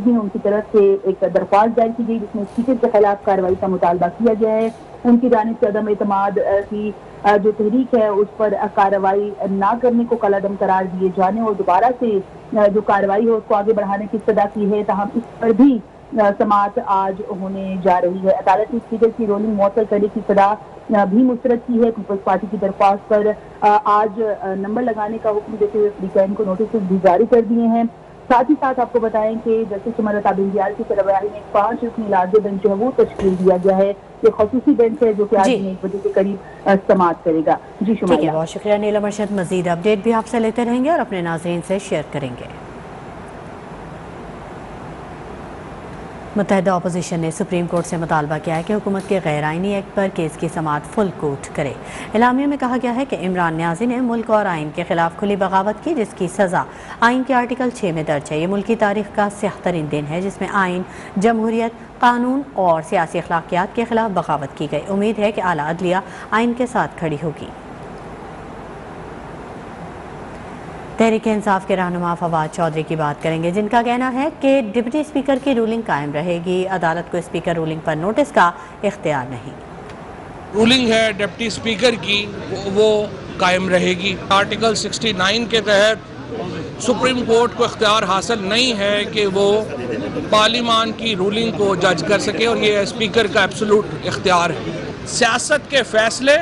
بھی ہیں، ان کی طرف سے ایک درخواست جاری کی گئی جس میں اسپیکر کے خلاف کارروائی کا مطالبہ کیا گیا ہے. ان کی جانب سے عدم اعتماد کی جو تحریک ہے اس پر کارروائی نہ کرنے کو کالعدم قرار دیے جانے اور دوبارہ سے جو کارروائی ہے اس کو آگے بڑھانے کی استدعا کی ہے. تاہم اس پر بھی سماعت آج ہونے جا رہی ہے. عدالت نے اسپیکر کی رولنگ معطل کرنے کی استدعا بھی مسترد کی ہے. پیپلز پارٹی کی درخواست پر آج نمبر لگانے کا حکم دیتے ہوئے فریقین کو نوٹسز بھی جاری کر دیے ہیں. ساتھ ہی ساتھ آپ کو بتائیں کہ جسٹس عمر عطا بندیال کی سربراہی میں 5 رکنی اجلاس بینچ جو ہے وہ تشکیل دیا گیا ہے. یہ خصوصی بینچ ہے جو کہ آج 1 بجے کے قریب سماعت کرے گا. جی ٹھیک ہے، بہت شکریہ نیلم ارشد. مزید اپڈیٹ بھی آپ سے لیتے رہیں گے اور اپنے ناظرین سے شیئر کریں گے. متحدہ اپوزیشن نے سپریم کورٹ سے مطالبہ کیا ہے کہ حکومت کے غیر آئینی ایکٹ پر کیس کی سماعت فل کورٹ کرے. اعلامیے میں کہا گیا ہے کہ عمران نیازی نے ملک اور آئین کے خلاف کھلی بغاوت کی جس کی سزا آئین کے آرٹیکل 6 میں درج ہے. یہ ملکی تاریخ کا سیاہ ترین دن ہے جس میں آئین، جمہوریت، قانون اور سیاسی اخلاقیات کے خلاف بغاوت کی گئی. امید ہے کہ اعلیٰ عدلیہ آئین کے ساتھ کھڑی ہوگی. تحریک انصاف کے رہنما فواد چودھری کی بات کریں گے جن کا کہنا ہے کہ ڈپٹی اسپیکر کی رولنگ قائم رہے گی. عدالت کو اسپیکر رولنگ پر نوٹس کا اختیار نہیں. رولنگ ہے ڈپٹی اسپیکر کی وہ قائم رہے گی. آرٹیکل 69 کے تحت سپریم کورٹ کو اختیار حاصل نہیں ہے کہ وہ پارلیمان کی رولنگ کو جج کر سکے اور یہ اسپیکر کا ایبسولوٹ اختیار ہے. سیاست کے فیصلے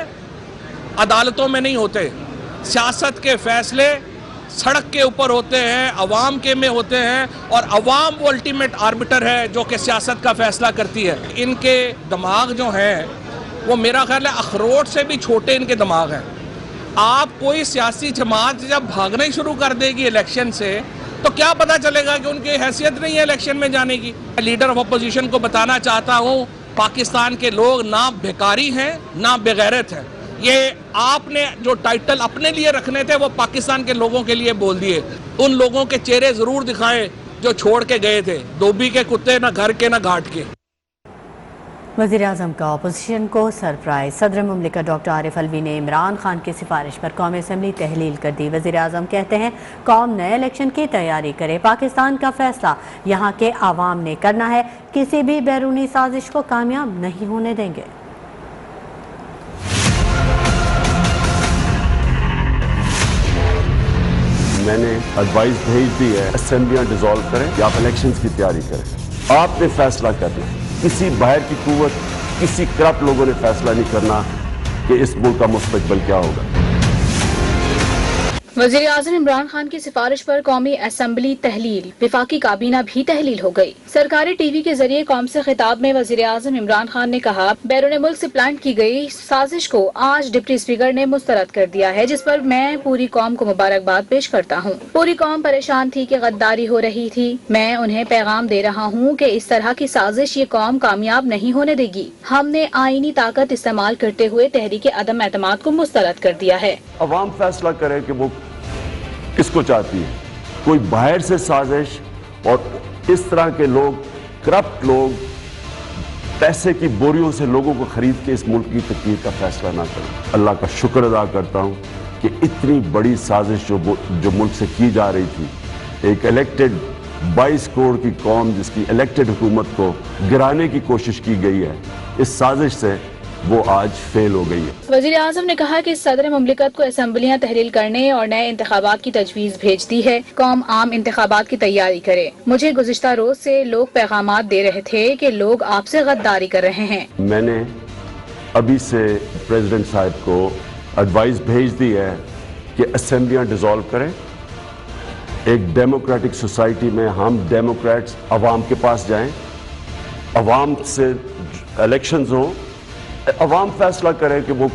عدالتوں میں نہیں ہوتے. سیاست کے فیصلے سڑک کے اوپر ہوتے ہیں، عوام کے میں ہوتے ہیں اور عوام وہ الٹیمیٹ آربیٹر ہے جو کہ سیاست کا فیصلہ کرتی ہے. ان کے دماغ جو ہیں وہ میرا خیال ہے اخروٹ سے بھی چھوٹے ان کے دماغ ہیں. آپ کوئی سیاسی جماعت جب بھاگنا ہی شروع کر دے گی الیکشن سے تو کیا پتہ چلے گا کہ ان کی حیثیت نہیں ہے الیکشن میں جانے کی. لیڈر آف اپوزیشن کو بتانا چاہتا ہوں پاکستان کے لوگ نہ بھیکاری ہیں نہ بغیرت ہیں. یہ آپ نے جو ٹائٹل اپنے لیے رکھنے تھے وہ پاکستان کے لوگوں کے لیے بول دیے. ان لوگوں کے چہرے ضرور دکھائیں جو چھوڑ کے گئے تھے. دھوبی کے کتے نہ گھر کے نہ گھاٹ کے. وزیراعظم کا اپوزیشن کو سرپرائز. صدر مملکت ڈاکٹر عارف الوی نے عمران خان کی سفارش پر قومی اسمبلی تحلیل کر دی. وزیراعظم کہتے ہیں قوم نئے الیکشن کی تیاری کرے. پاکستان کا فیصلہ یہاں کے عوام نے کرنا ہے. کسی بھی بیرونی سازش کو کامیاب نہیں ہونے دیں گے. میں نے ایڈوائز بھیج دی ہے اسمبلیاں ڈیزالو کریں یا آپ الیکشنز کی تیاری کریں. آپ نے فیصلہ کرنا ہے. کسی باہر کی قوت، کسی کرپٹ لوگوں نے فیصلہ نہیں کرنا کہ اس ملک کا مستقبل کیا ہوگا. وزیر اعظم عمران خان کی سفارش پر قومی اسمبلی تحلیل. وفاقی کابینہ بھی تحلیل ہو گئی. سرکاری ٹی وی کے ذریعے قوم سے خطاب میں وزیر اعظم عمران خان نے کہا بیرون ملک سے پلان کی گئی سازش کو آج ڈپٹی اسپیکر نے مسترد کر دیا ہے جس پر میں پوری قوم کو مبارکباد پیش کرتا ہوں. پوری قوم پریشان تھی کہ غداری ہو رہی تھی. میں انہیں پیغام دے رہا ہوں کہ اس طرح کی سازش یہ قوم کامیاب نہیں ہونے دے گی. ہم نے آئینی طاقت استعمال کرتے ہوئے تحریک عدم اعتماد کو مسترد کر دیا ہے. عوام فیصلہ کرے کہ وہ کس کو چاہتی ہے. کوئی باہر سے سازش اور اس طرح کے لوگ، کرپٹ لوگ پیسے کی بوریوں سے لوگوں کو خرید کے اس ملک کی تقدیر کا فیصلہ نہ کریں. اللہ کا شکر ادا کرتا ہوں کہ اتنی بڑی سازش جو ملک سے کی جا رہی تھی، ایک الیکٹڈ 22 کروڑ کی قوم جس کی الیکٹڈ حکومت کو گرانے کی کوشش کی گئی ہے، اس سازش سے وہ آج فیل ہو گئی ہے. وزیر اعظم نے کہا کہ صدر مملکت کو اسمبلیاں تحلیل کرنے اور نئے انتخابات کی تجویز بھیج دی ہے. قوم عام انتخابات کی تیاری کرے. مجھے گزشتہ روز سے لوگ پیغامات دے رہے تھے کہ لوگ آپ سے غداری کر رہے ہیں. میں نے ابھی سے پریزیڈنٹ صاحب کو ایڈوائز بھیج دی ہے کہ اسمبلیاں ڈیزالو کریں. ایک ڈیموکریٹک سوسائٹی میں ہم ڈیموکریٹس عوام کے پاس جائیں، عوام سے الیکشنز ہوں، عوام فیصلہ کرے کہ وہ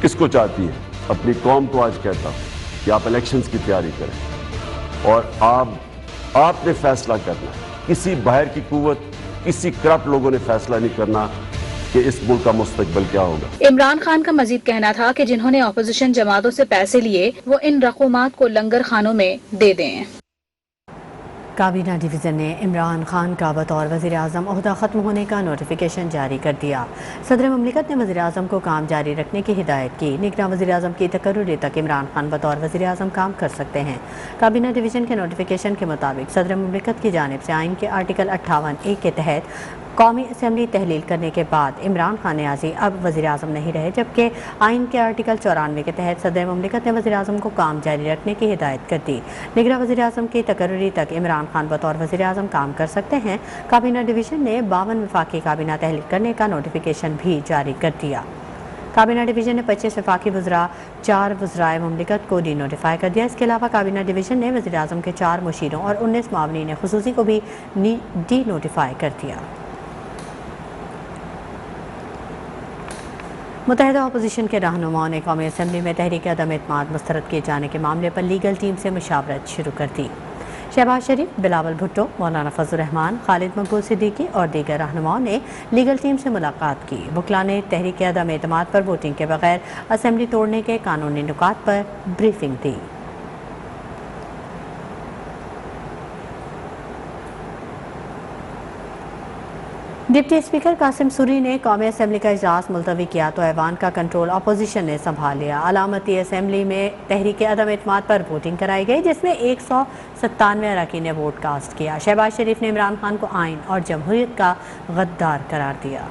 کس کو چاہتی ہے. اپنی قوم کو آج کہتا ہوں کہ آپ الیکشنز کی تیاری کریں اور آپ نے فیصلہ کرنا ہے. کسی باہر کی قوت، کسی کرپٹ لوگوں نے فیصلہ نہیں کرنا کہ اس ملک کا مستقبل کیا ہوگا. عمران خان کا مزید کہنا تھا کہ جنہوں نے اپوزیشن جماعتوں سے پیسے لیے وہ ان رقومات کو لنگر خانوں میں دے دیں. کابینہ ڈویژن نے عمران خان کا بطور وزیر اعظم عہدہ ختم ہونے کا نوٹیفیکیشن جاری کر دیا۔ صدر مملکت نے وزیر اعظم کو کام جاری رکھنے کی ہدایت کی۔ نگراں وزیر اعظم کی تقرری تک عمران خان بطور وزیر اعظم کام کر سکتے ہیں۔ کابینہ ڈویژن کے نوٹیفیکیشن کے مطابق صدر مملکت کی جانب سے آئین کے آرٹیکل 58(a) کے تحت قومی اسمبلی تحلیل کرنے کے بعد عمران خان نیازی اب وزیر اعظم نہیں رہے، جبکہ آئین کے آرٹیکل 94 کے تحت صدر مملکت نے وزیر اعظم کو کام جاری رکھنے کی ہدایت کر دی۔ نگراں وزیر اعظم کی تقرری تک عمران خان بطور وزیر اعظم کام کر سکتے ہیں۔ کابینہ ڈویژن نے 52 وفاقی کابینہ تحلیل کرنے کا نوٹیفیکیشن بھی جاری کر دیا۔ کابینہ ڈویژن نے 25 وفاقی وزراء 4 وزرائے مملکت کو ڈی نوٹیفائی کر دیا۔ اس کے علاوہ کابینہ ڈویژن نے وزیر اعظم کے 4 مشیروں اور 19 معاونین خصوصی کو بھی ڈی نوٹیفائی کر دیا۔ متحدہ اپوزیشن کے رہنماؤں نے قومی اسمبلی میں تحریک عدم اعتماد مسترد کیے جانے کے معاملے پر لیگل ٹیم سے مشاورت شروع کر دی۔ شہباز شریف، بلاول بھٹو، مولانا فضل الرحمان، خالد مقبول صدیقی اور دیگر رہنماؤں نے لیگل ٹیم سے ملاقات کی۔ وکلاء نے تحریک عدم اعتماد پر ووٹنگ کے بغیر اسمبلی توڑنے کے قانونی نکات پر بریفنگ دی۔ ڈپٹی اسپیکر قاسم سوری نے قومی اسمبلی کا اجلاس ملتوی کیا تو ایوان کا کنٹرول اپوزیشن نے سنبھال لیا۔ علامتی اسمبلی میں تحریک عدم اعتماد پر ووٹنگ کرائی گئی، جس میں 197 اراکین نے ووٹ کاسٹ کیا۔ شہباز شریف نے عمران خان کو آئین اور جمہوریت کا غدار قرار دیا۔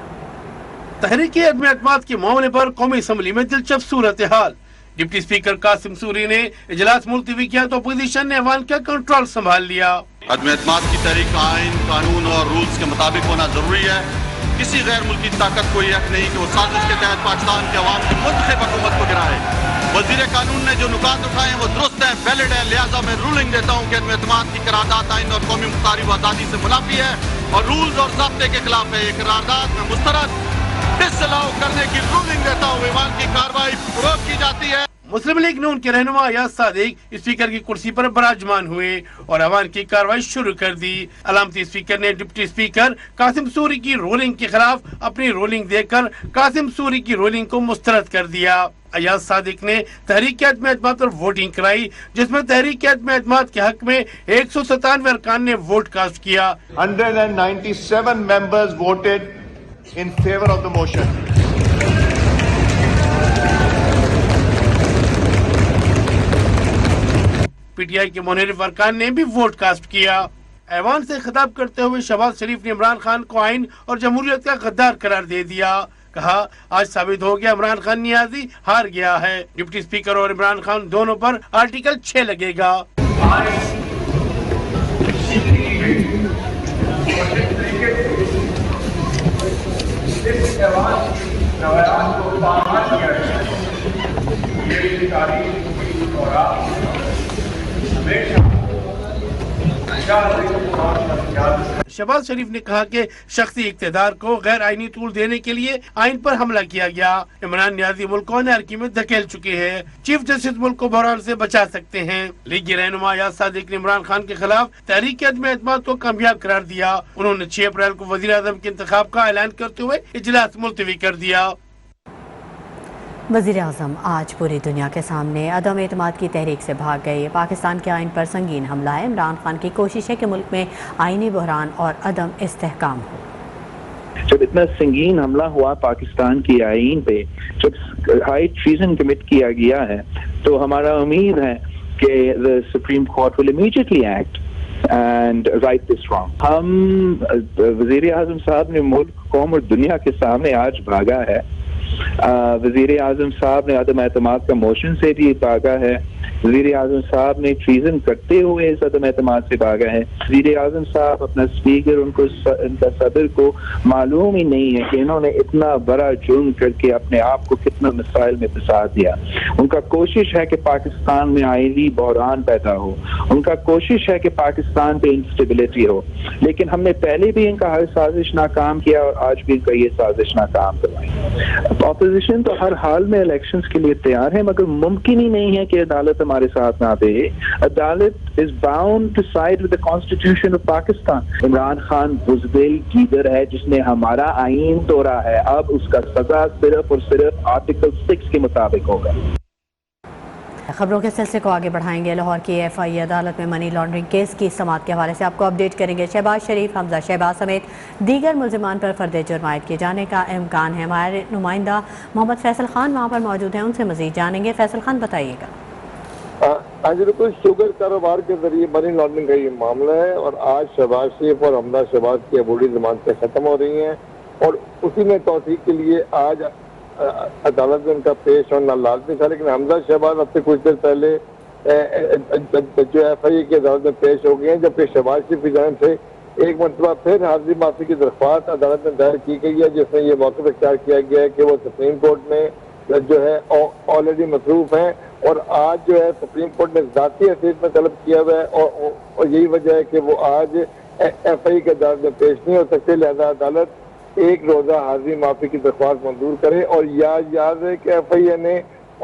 تحریک عدم اعتماد کے معاملے پر قومی اسمبلی میں دلچسپ صورتحال۔ ڈپٹی اسپیکر قاسم سوری نے اجلاس ملتوی کیا تو اپوزیشن نے ایوان کا کنٹرول سنبھال لیا۔ عدم اعتماد کی تحریک آئین، قانون اور رولز کے مطابق ہونا ضروری ہے۔ کسی غیر ملکی طاقت کو یہ حق نہیں کہ وہ سازش کے تحت پاکستان کے عوام کی منتخب حکومت کو گرائے۔ وزیر قانون نے جو نکات اٹھائے ہیں وہ درست ہیں، ویلڈ ہے، لہٰذا میں رولنگ دیتا ہوں کہ عدم اعتماد کی قرارداد آئین اور قومی مختاری و آزادی سے منافی ہے اور رولز اور ضابطے کے خلاف ہے۔ یہ قرارداد میں مسترد ڈسالاؤ کرنے کی رولنگ دیتا ہوں۔ ایوان کی کارروائی فروغ کی جاتی ہے۔ مسلم لیگ نون کے رہنما ایاز صادق اسپیکر کی کرسی پر براجمان ہوئے اور ایوان کی کارروائی شروع کر دی۔ علامتی اسپیکر نے ڈپٹی اسپیکر قاسم سوری کی رولنگ کے خلاف اپنی رولنگ دے کر قاسم سوری کی رولنگ کو مسترد کر دیا۔ ایاز صادق نے تحریک عدم اعتماد پر ووٹنگ کرائی، جس میں تحریک عدم اعتماد کے حق میں 197 ارکان نے ووٹ کاسٹ کیا۔ 197 members voted in favor of the motion. P T I کے منحرف ارکان نے بھی ووٹ کاسٹ کیا۔ ایوان سے خطاب کرتے ہوئے شہباز شریف نے عمران خان کو آئین اور جمہوریت کا غدار قرار دے دیا۔ کہا آج ثابت ہو گیا عمران خان نیازی ہار گیا ہے۔ ڈپٹی اسپیکر اور عمران خان دونوں پر آرٹیکل 6 لگے گا۔ شہباز شریف نے کہا کہ شخصی اقتدار کو غیر آئینی طول دینے کے لیے آئین پر حملہ کیا گیا۔ عمران نیازی ملک کو انارکی میں دھکیل چکے ہیں۔ چیف جسٹس ملک کو بحران سے بچا سکتے ہیں۔ لیگی رہنما ایاز صادق نے عمران خان کے خلاف تحریک عدم اعتماد کو کامیاب قرار دیا۔ انہوں نے 6 اپریل کو وزیر اعظم کے انتخاب کا اعلان کرتے ہوئے اجلاس ملتوی کر دیا۔ وزیر اعظم آج پوری دنیا کے سامنے عدم اعتماد کی تحریک سے بھاگ گئے۔ پاکستان کے آئین پر سنگین حملہ ہے۔ عمران خان کی کوشش ہے کہ ملک میں آئینی بحران اور عدم استحکام ہو۔ جب اتنا سنگین حملہ ہوا پاکستان کی آئین پہ، جب ہائی ٹریزن کمٹ کیا گیا ہے، تو ہمارا امید ہے کہ the Supreme Court will immediately act and right this wrong۔ ہم وزیر اعظم صاحب نے ملک، قوم اور دنیا کے سامنے آج بھاگا ہے۔ وزیر اعظم صاحب نے عدم اعتماد کا موشن سے بھی بھاگا ہے۔ وزیر اعظم صاحب نے ٹریزن کرتے ہوئے اس عدم اعتماد سے بھاگا ہے۔ وزیر اعظم صاحب، اپنا اسپیکر، ان کا صدر کو معلوم ہی نہیں ہے کہ انہوں نے اتنا بڑا جرم کر کے اپنے آپ کو کتنا مسائل میں پھنسا دیا۔ ان کا کوشش ہے کہ پاکستان میں آئینی بحران پیدا ہو، ان کا کوشش ہے کہ پاکستان پہ انسٹیبلٹی ہو، لیکن ہم نے پہلے بھی ان کا ہر سازش ناکام کیا اور آج بھی ان کا یہ سازش ناکام کروائی۔ اپوزیشن تو ہر حال میں الیکشنز کے لیے تیار ہے، مگر ممکن ہی نہیں ہے کہ عدالت ہمارے ساتھ نہ دے۔ عدالت is bound to side with the constitution of Pakistan. Imran Khan بزدل لیڈر ہے جس نے ہمارا آئین توڑا ہے، اب اس کا سزا صرف اور صرف آرٹیکل 6 کے مطابق ہوگا۔ خبروں کے سلسلے کو آگے بڑھائیں گے۔ لاہور کی FI عدالت میں منی لانڈرنگ کیس کی سماعت کے حوالے سے آپ کو اپڈیٹ کریں گے۔ شہباز شریف، حمزہ شہباز سمیت دیگر ملزمان پر فرد جرم عائد کیے جانے کا امکان ہے۔ ہمارے نمائندہ محمد فیصل خان وہاں پر موجود ہیں، ان سے مزید جانیں گے۔ فیصل خان بتائیے گا۔ آج بالکل شوگر کاروبار کے ذریعے منی لانڈرنگ کا یہ معاملہ ہے، اور آج شہباز شریف اور حمزہ شہباز کی عبوری ضمانتیں ختم ہو رہی ہیں، اور اسی میں توثیق کے لیے آج عدالت میں ان کا پیش ہونا لازمی تھا، لیکن حمزہ شہباز اب سے کچھ دیر پہلے جو FI کی عدالت میں پیش ہو گئے ہیں، جبکہ شہباز شریف کی جانب سے ایک مرتبہ پھر حاضری معافی کی درخواست عدالت میں دائر کی گئی ہے، جس میں یہ موقف اختیار کیا گیا ہے کہ وہ سپریم کورٹ میں جو ہے آلریڈی مصروف ہیں، اور آج جو ہے سپریم کورٹ نے ذاتی حیثیت میں طلب کیا ہوا ہے، اور یہی وجہ ہے کہ وہ آج FI کی عدالت میں پیش نہیں ہو سکتے، لہذا عدالت ایک روزہ حاضری معافی کی درخواست منظور کرے۔ اور یاد ہے کہ FI نے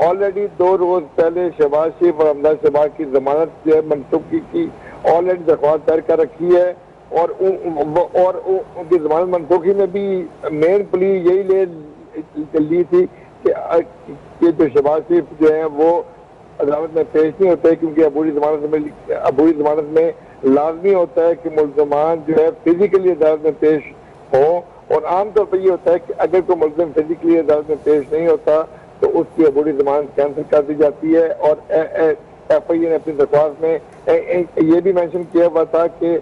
آلریڈی 2 روز پہلے شہباز شریف اور حمزہ شہباز کی ضمانت جو ہے منسوخی کی آلریڈی درخواست دائر کر رکھی ہے، اور ان کی ضمانت منسوخی میں بھی مین پلی یہی لی تھی کہ جو شہباز شریف جو ہیں وہ عدالت میں پیش نہیں ہوتے، کیونکہ عبوری ضمانت میں لازمی ہوتا ہے کہ ملزمان جو ہے فزیکلی عدالت میں پیش ہوں، اور عام طور پر یہ ہوتا ہے کہ اگر کوئی ملزم فزیکلی عدالت میں پیش نہیں ہوتا تو اس کی عبوری ضمانت کینسل کر دی جاتی ہے۔ اور FI نے اپنی درخواست میں یہ بھی مینشن کیا ہوا تھا کہ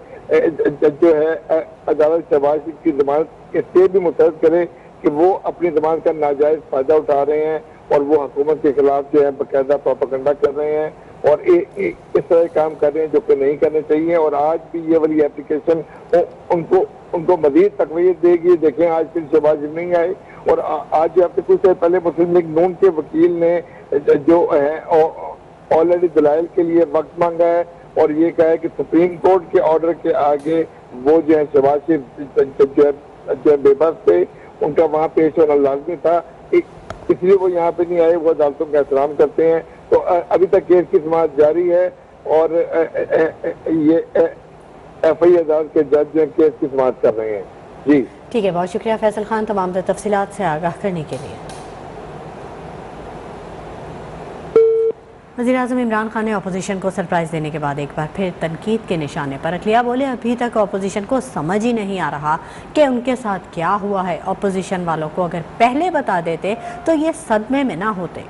جو ہے عدالت شہباز شریف کی ضمانت اس سے بھی مسترد کرے کہ وہ اپنی ضمانت کا ناجائز فائدہ اٹھا رہے ہیں، اور وہ حکومت کے خلاف جو ہے باقاعدہ پروپیگنڈا کر رہے ہیں، اور اس طرح کام کر رہے ہیں جو کہ نہیں کرنے چاہیے۔ اور آج بھی یہ والی اپلیکیشن ان کو مزید تقویت دے گی۔ دیکھیں آج پھر شہباز شریف نہیں آئے، اور آج جو ہفتے کچھ دیر پہلے مسلم لیگ نون کے وکیل نے جو ہے آلریڈی دلائل کے لیے وقت مانگا ہے، اور یہ کہا ہے کہ سپریم کورٹ کے آرڈر کے آگے وہ جو ہے شہباز شریف جو ہے بے بس تھے، ان کا وہاں پیش ہونا لازمی تھا، اس لیے وہ یہاں پہ نہیں آئے۔ وہ عدالتوں کا احترام کرتے ہیں۔ تو ابھی تک کیس کی سماعت جاری ہے، اور یہ FI عدالت کے جج جو کیس کی سماعت کر رہے ہیں۔ جی ٹھیک ہے، بہت شکریہ فیصل خان تمام تفصیلات سے آگاہ کرنے کے لیے۔ وزیراعظم عمران خان نے اپوزیشن کو سرپرائز دینے کے بعد ایک بار پھر تنقید کے نشانے پر رکھ لیا۔ بولے ابھی تک اپوزیشن کو سمجھ ہی نہیں آ رہا کہ ان کے ساتھ کیا ہوا ہے۔ اپوزیشن والوں کو اگر پہلے بتا دیتے تو یہ صدمے میں نہ ہوتے۔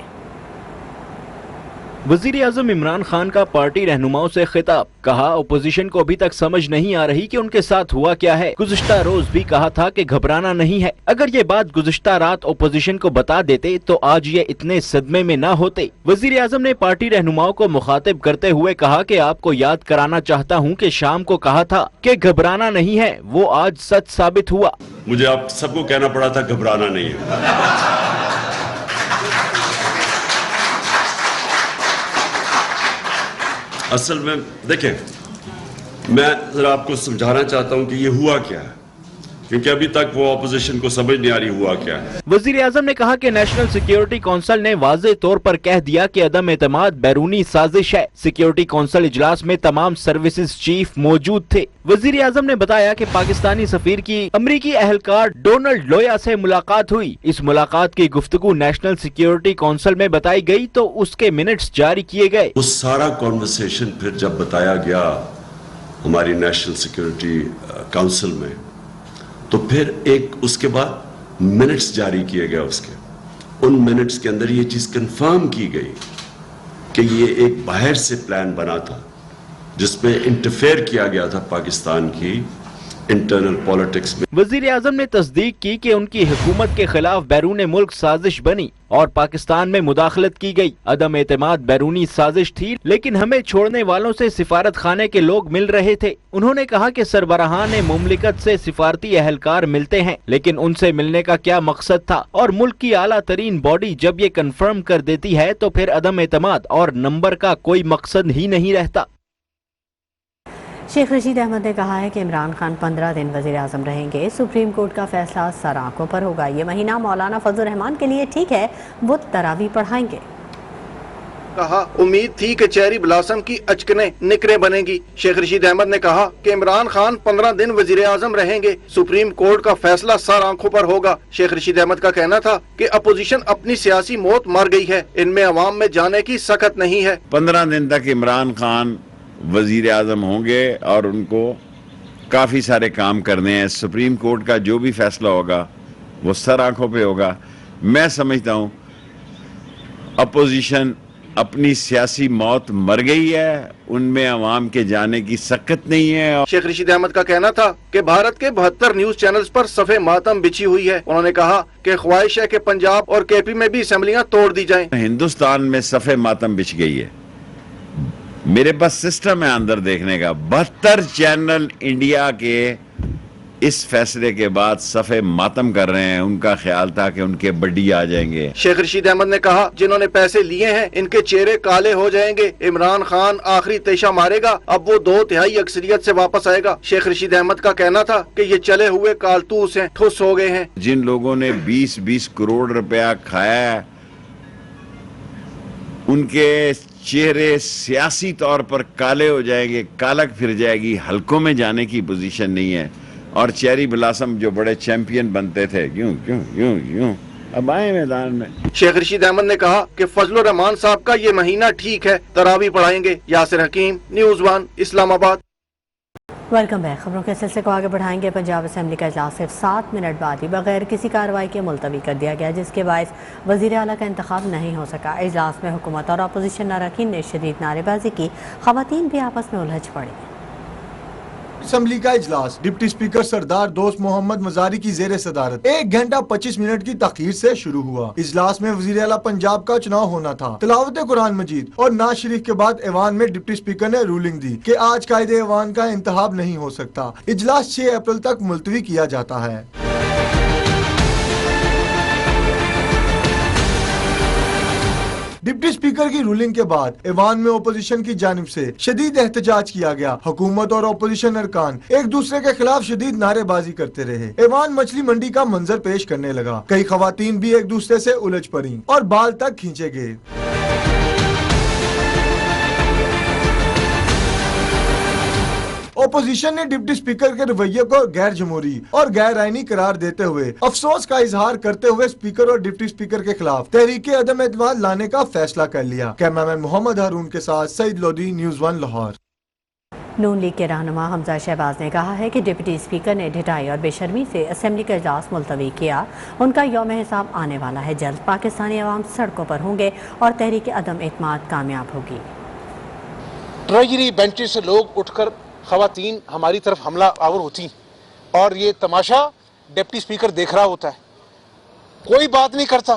وزیر اعظم عمران خان کا پارٹی رہنماؤں سے خطاب، کہا اپوزیشن کو ابھی تک سمجھ نہیں آ رہی کہ ان کے ساتھ ہوا کیا ہے۔ گزشتہ روز بھی کہا تھا کہ گھبرانا نہیں ہے، اگر یہ بات گزشتہ رات اپوزیشن کو بتا دیتے تو آج یہ اتنے صدمے میں نہ ہوتے۔ وزیر اعظم نے پارٹی رہنماؤں کو مخاطب کرتے ہوئے کہا کہ آپ کو یاد کرانا چاہتا ہوں کہ شام کو کہا تھا کہ گھبرانا نہیں ہے، وہ آج سچ ثابت ہوا۔ مجھے آپ سب کو کہنا پڑا تھا گھبرانا نہیں ہے۔ اصل میں دیکھیں، میں ذرا آپ کو سمجھانا چاہتا ہوں کہ یہ ہوا کیا ہے، کیونکہ ابھی تک وہ اپوزیشن کو سمجھ نہیں آ رہی ہوا کیا ہے۔ وزیر اعظم نے کہا کہ نیشنل سیکیورٹی کونسل نے واضح طور پر کہہ دیا کہ عدم اعتماد بیرونی سازش ہے۔ سیکیورٹی کونسل اجلاس میں تمام سروسز چیف موجود تھے۔ وزیر اعظم نے بتایا کہ پاکستانی سفیر کی امریکی اہلکار ڈونلڈ لویا سے ملاقات ہوئی۔ اس ملاقات کی گفتگو نیشنل سیکیورٹی کونسل میں بتائی گئی تو اس کے منٹس جاری کیے گئے۔ وہ سارا کانورسیشن پھر جب بتایا گیا ہماری نیشنل سیکیورٹی کونسل میں، تو پھر ایک اس کے بعد منٹس جاری کیے گئے۔ اس کے ان منٹس کے اندر یہ چیز کنفرم کی گئی کہ یہ ایک باہر سے پلان بنا تھا جس میں انٹرفیئر کیا گیا تھا پاکستان کی انٹرنل پالیٹکس میں۔ وزیر اعظم نے تصدیق کی کہ ان کی حکومت کے خلاف بیرون ملک سازش بنی اور پاکستان میں مداخلت کی گئی۔ عدم اعتماد بیرونی سازش تھی، لیکن ہمیں چھوڑنے والوں سے سفارت خانے کے لوگ مل رہے تھے۔ انہوں نے کہا کہ سربراہان مملکت سے سفارتی اہلکار ملتے ہیں، لیکن ان سے ملنے کا کیا مقصد تھا، اور ملک کی اعلیٰ ترین باڈی جب یہ کنفرم کر دیتی ہے تو پھر عدم اعتماد اور نمبر کا کوئی مقصد ہی نہیں رہتا۔ شیخ رشید احمد نے کہا ہے کہ عمران خان 15 دن وزیر اعظم رہیں گے۔ سپریم کورٹ کا فیصلہ سر آنکھوں پر ہوگا۔ یہ مہینہ مولانا فضل الرحمان کے لیے ٹھیک ہے، وہ تراویح پڑھائیں گے۔ کہا امید تھی کہ چیری بلاسم کی اچکنیں نکریں بنے گی۔ شیخ رشید احمد نے کہا کہ عمران خان 15 دن وزیر اعظم رہیں گے، سپریم کورٹ کا فیصلہ سر آنکھوں پر ہوگا۔ شیخ رشید احمد کا کہنا تھا کہ اپوزیشن اپنی سیاسی موت مر گئی ہے، ان میں عوام میں جانے کی سخت نہیں ہے۔ 15 دن تک عمران خان وزیر اعظم ہوں گے اور ان کو کافی سارے کام کرنے ہیں۔ سپریم کورٹ کا جو بھی فیصلہ ہوگا وہ سر آنکھوں پہ ہوگا۔ میں سمجھتا ہوں اپوزیشن اپنی سیاسی موت مر گئی ہے، ان میں عوام کے جانے کی سخت نہیں ہے۔ شیخ رشید احمد کا کہنا تھا کہ بھارت کے 72 نیوز چینلز پر صفحے ماتم بچھی ہوئی ہے۔ انہوں نے کہا کہ خواہش ہے کہ پنجاب اور کے پی میں بھی اسمبلیاں توڑ دی جائیں۔ ہندوستان میں صفحے ماتم بچ گئی ہے، میرے پاس سسٹم ہے اندر دیکھنے کا۔ 72 چینل انڈیا کے اس فیصلے کے بعد صفحے ماتم کر رہے ہیں، ان کا خیال تھا کہ ان کے بڈی آ جائیں گے۔ شیخ رشید احمد نے کہا جنہوں نے پیسے لیے ہیں ان کے چہرے کالے ہو جائیں گے، عمران خان آخری تیشہ مارے گا، اب وہ 2/3 اکثریت سے واپس آئے گا۔ شیخ رشید احمد کا کہنا تھا کہ یہ چلے ہوئے کارتوس ہیں، ٹھوس ہو گئے ہیں۔ جن لوگوں نے 20 کروڑ روپیہ کھایا ہے ان کے چہرے سیاسی طور پر کالے ہو جائیں گے، کالک پھر جائے گی، حلقوں میں جانے کی پوزیشن نہیں ہے۔ اور چیری بلاسم جو بڑے چیمپئن بنتے تھے یوں اب آئے میدان میں۔ شیخ رشید احمد نے کہا کہ فضل الرحمان صاحب کا یہ مہینہ ٹھیک ہے، تراویح پڑھائیں گے۔ یاسر حکیم، نیوز 1 اسلام آباد۔ Welcome back. خبروں کے سلسلے کو آگے بڑھائیں گے۔ پنجاب اسمبلی کا اجلاس صرف 7 منٹ بعد ہی بغیر کسی کارروائی کے ملتوی کر دیا گیا، جس کے باعث وزیر اعلیٰ کا انتخاب نہیں ہو سکا۔ اجلاس میں حکومت اور اپوزیشن اراکین نے شدید نعرے بازی کی، خواتین بھی آپس میں الجھ پڑی۔ اسمبلی کا اجلاس ڈپٹی اسپیکر سردار دوست محمد مزاری کی زیر صدارت 1 گھنٹہ 25 منٹ کی تاخیر سے شروع ہوا۔ اجلاس میں وزیر اعلیٰ پنجاب کا چناؤ ہونا تھا۔ تلاوت قرآن مجید اور نعت شریف کے بعد ایوان میں ڈپٹی اسپیکر نے رولنگ دی کہ آج قائد ایوان کا انتخاب نہیں ہو سکتا۔ اجلاس 6 اپریل تک ملتوی کیا جاتا ہے۔ ڈپٹی اسپیکر کی رولنگ کے بعد ایوان میں اپوزیشن کی جانب سے شدید احتجاج کیا گیا۔ حکومت اور اپوزیشن ارکان ایک دوسرے کے خلاف شدید نعرے بازی کرتے رہے۔ ایوان مچھلی منڈی کا منظر پیش کرنے لگا، کئی خواتین بھی ایک دوسرے سے الجھ پڑیں اور بال تک کھینچے گئے۔ اپوزیشن نے ڈپٹی اسپیکر کے رویے کو غیر جمہوری اور غیر آئینی قرار دیتے ہوئے افسوس کا اظہار کرتے ہوئے اسپیکر اور ڈپٹی اسپیکر کے خلاف تحریک عدم اعتماد لانے کا فیصلہ کر لیا۔ کیمرامین محمد ہارون کے ساتھ سعید لودھی، نیوز 1 لاہور۔ نون لیگ کے رہنما حمزہ شہباز نے کہا ہے کہ ڈپٹی اسپیکر نے ڈھٹائی اور بے شرمی سے اسمبلی کا اجلاس ملتوی کیا۔ ان کا یوم حساب آنے والا ہے، جلد پاکستانی عوام سڑکوں پر ہوں گے اور تحریک عدم اعتماد کامیاب ہوگی۔ ٹریجری بینچز سے لوگ اٹھ کر خواتین ہماری طرف حملہ آور ہوتی اور یہ تماشا ڈپٹی اسپیکر دیکھ رہا ہوتا ہے، کوئی بات نہیں کرتا،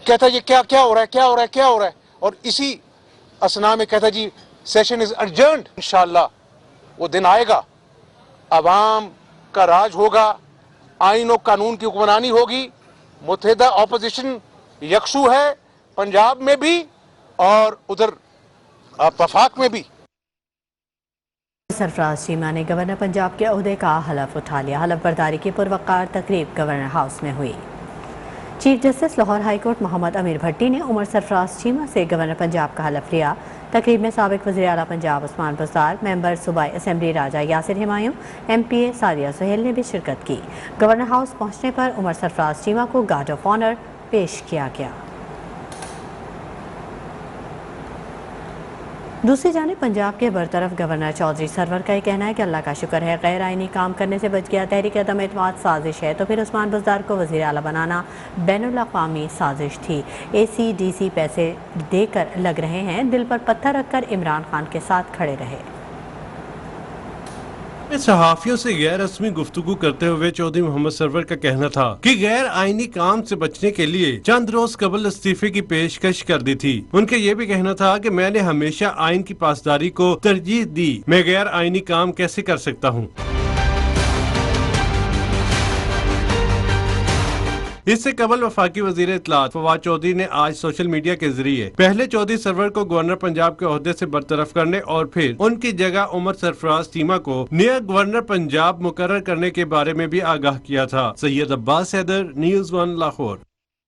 کہتا یہ کیا ہو رہا ہے اور اسی اسنا میں کہتا جی سیشن از ارجنٹ۔ انشاءاللہ وہ دن آئے گا، عوام کا راج ہوگا، آئین و قانون کی حکمرانی ہوگی، متحدہ اپوزیشن یکسو ہے پنجاب میں بھی اور ادھر وفاق میں بھی۔ سرفراز چیمہ نے گورنر پنجاب کے عہدے کا حلف اٹھا لیا۔ حلف برداری کی پروقار تقریب گورنر ہاؤس میں ہوئی۔ Chief justice Lahore high court Muhammad Amir Bhatti نے عمر سرفراز چیمہ سے گورنر پنجاب کا حلف لیا۔ تقریب میں سابق وزیر اعلیٰ پنجاب عثمان بزدار، ممبر صوبائی اسمبلی راجہ یاسر ہمایوں، ایم پی اے سعدیہ سہیل نے بھی شرکت کی۔ گورنر ہاؤس پہنچنے پر عمر سرفراز چیمہ کو گارڈ آف آنر پیش کیا گیا۔ دوسری جانب پنجاب کے برطرف گورنر چودھری سرور کا یہ کہنا ہے کہ اللہ کا شکر ہے غیر آئینی کام کرنے سے بچ گیا، تحریک عدم اعتماد سازش ہے تو پھر عثمان بزدار کو وزیر اعلیٰ بنانا بین الاقوامی سازش تھی۔ اے سی ڈی سی پیسے دے کر لگ رہے ہیں، دل پر پتھر رکھ کر عمران خان کے ساتھ کھڑے رہے۔ صحافیوں سے غیر رسمی گفتگو کرتے ہوئے چودھری محمد سرور کا کہنا تھا کہ غیر آئینی کام سے بچنے کے لیے چند روز قبل استعفے کی پیشکش کر دی تھی۔ ان کا یہ بھی کہنا تھا کہ میں نے ہمیشہ آئین کی پاسداری کو ترجیح دی، میں غیر آئینی کام کیسے کر سکتا ہوں۔ اس سے قبل وفاقی وزیر اطلاعات فواد چودھری نے آج سوشل میڈیا کے ذریعے پہلے چودھری سرور کو گورنر پنجاب کے عہدے سے برطرف کرنے اور پھر ان کی جگہ عمر سرفراز چیمہ کو نیا گورنر پنجاب مقرر کرنے کے بارے میں بھی آگاہ کیا تھا۔ Syed Abbas Haider, news 1 Lahore.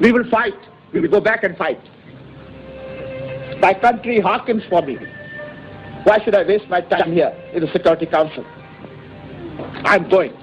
We will fight. We will go back and fight. My country hearkens for me. Why should I waste my time here in the Security Council? I'm going.